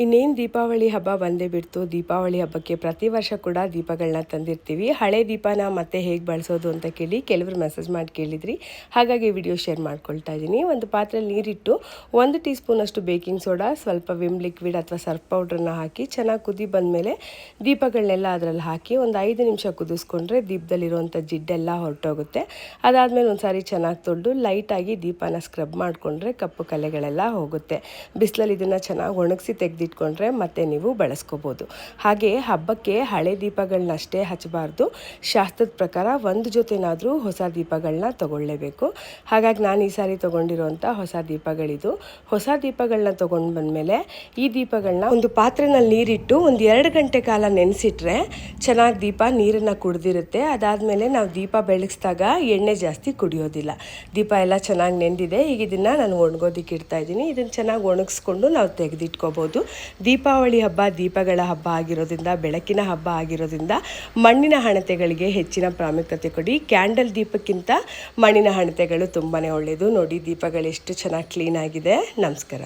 ಇನ್ನೇನು ದೀಪಾವಳಿ ಹಬ್ಬ ಬಂದೇ ಬಿಡ್ತು. ದೀಪಾವಳಿ ಹಬ್ಬಕ್ಕೆ ಪ್ರತಿ ವರ್ಷ ಕೂಡ ದೀಪಗಳನ್ನ ತಂದಿರ್ತೀವಿ. ಹಳೆ ದೀಪನ ಮತ್ತೆ ಹೇಗೆ ಬಳಸೋದು ಅಂತ ಕೇಳಿ ಕೆಲವರು ಮೆಸೇಜ್ ಮಾಡಿ ಕೇಳಿದ್ರಿ. ಹಾಗಾಗಿ ವಿಡಿಯೋ ಶೇರ್ ಮಾಡ್ಕೊಳ್ತಾ ಇದ್ದೀನಿ. ಒಂದು ಪಾತ್ರೆಯಲ್ಲಿ ನೀರಿಟ್ಟು 1 ಟೀ ಸ್ಪೂನಷ್ಟು ಬೇಕಿಂಗ್ ಸೋಡಾ, ಸ್ವಲ್ಪ ವಿಮ್ ಲಿಕ್ವಿಡ್ ಅಥವಾ ಸರ್ಫ್ ಪೌಡ್ರನ್ನ ಹಾಕಿ ಚೆನ್ನಾಗಿ ಕುದಿ ಬಂದಮೇಲೆ ದೀಪಗಳನ್ನೆಲ್ಲ ಅದರಲ್ಲಿ ಹಾಕಿ ಒಂದು 5 ನಿಮಿಷ ಕುದಿಸ್ಕೊಂಡ್ರೆ ದೀಪದಲ್ಲಿರುವಂಥ ಜಿಡ್ಡೆಲ್ಲ ಹೊರಟೋಗುತ್ತೆ. ಅದಾದಮೇಲೆ ಒಂದು ಸಾರಿ ಚೆನ್ನಾಗಿ ತೊಳೆದು ಲೈಟಾಗಿ ದೀಪನ ಸ್ಕ್ರಬ್ ಮಾಡಿಕೊಂಡ್ರೆ ಕಪ್ಪು ಕಲೆಗಳೆಲ್ಲ ಹೋಗುತ್ತೆ. ಬಿಸಿಲಲ್ಲಿ ಇದನ್ನು ಚೆನ್ನಾಗಿ ಒಣಗಿಸಿ ತೆಗೆದಿಟ್ಕೊಂಡ್ರೆ ಮತ್ತೆ ನೀವು ಬಳಸ್ಕೋಬೋದು. ಹಾಗೆ ಹಬ್ಬಕ್ಕೆ ಹಳೆ ದೀಪಗಳನ್ನಷ್ಟೇ ಹಚ್ಚಬಾರ್ದು. ಶಾಸ್ತ್ರದ ಪ್ರಕಾರ ಒಂದು ಜೊತೆನಾದರೂ ಹೊಸ ದೀಪಗಳನ್ನ ತಗೊಳ್ಳೇಬೇಕು. ಹಾಗಾಗಿ ನಾನು ಈ ಸಾರಿ ತೊಗೊಂಡಿರೋಂಥ ಹೊಸ ದೀಪಗಳಿದು. ಹೊಸ ದೀಪಗಳನ್ನ ತೊಗೊಂಡು ಬಂದಮೇಲೆ ಈ ದೀಪಗಳನ್ನ ಒಂದು ಪಾತ್ರೆನಲ್ಲಿ ನೀರಿಟ್ಟು ಒಂದು 2 ಗಂಟೆ ಕಾಲ ನೆನೆಸಿಟ್ರೆ ಚೆನ್ನಾಗಿ ದೀಪ ನೀರನ್ನು ಕುಡಿದಿರುತ್ತೆ. ಅದಾದಮೇಲೆ ನಾವು ದೀಪ ಬೆಳಗಿಸಿದಾಗ ಎಣ್ಣೆ ಜಾಸ್ತಿ ಕುಡಿಯೋದಿಲ್ಲ. ದೀಪ ಎಲ್ಲ ಚೆನ್ನಾಗಿ ನೆಂದಿದೆ. ಈಗ ಇದನ್ನು ನಾನು ಒಣಗೋದಕ್ಕೆ ಇಡ್ತಾ ಇದ್ದೀನಿ. ಇದನ್ನು ಚೆನ್ನಾಗಿ ಒಣಗಿಸ್ಕೊಂಡು ನಾವು ತೆಗೆದಿಟ್ಕೋಬೋದು. ದೀಪಾವಳಿ ಹಬ್ಬ ದೀಪಗಳ ಹಬ್ಬ ಆಗಿರೋದ್ರಿಂದ, ಬೆಳಕಿನ ಹಬ್ಬ ಆಗಿರೋದ್ರಿಂದ ಮಣ್ಣಿನ ಹಣತೆಗಳಿಗೆ ಹೆಚ್ಚಿನ ಪ್ರಾಮುಖ್ಯತೆ ಕೊಡಿ. ಕ್ಯಾಂಡಲ್ ದೀಪಕ್ಕಿಂತ ಮಣ್ಣಿನ ಹಣತೆಗಳು ತುಂಬಾ ಒಳ್ಳೆಯದು. ನೋಡಿ ದೀಪಗಳು ಎಷ್ಟು ಚೆನ್ನಾಗಿ ಕ್ಲೀನ್ ಆಗಿದೆ. ನಮಸ್ಕಾರ.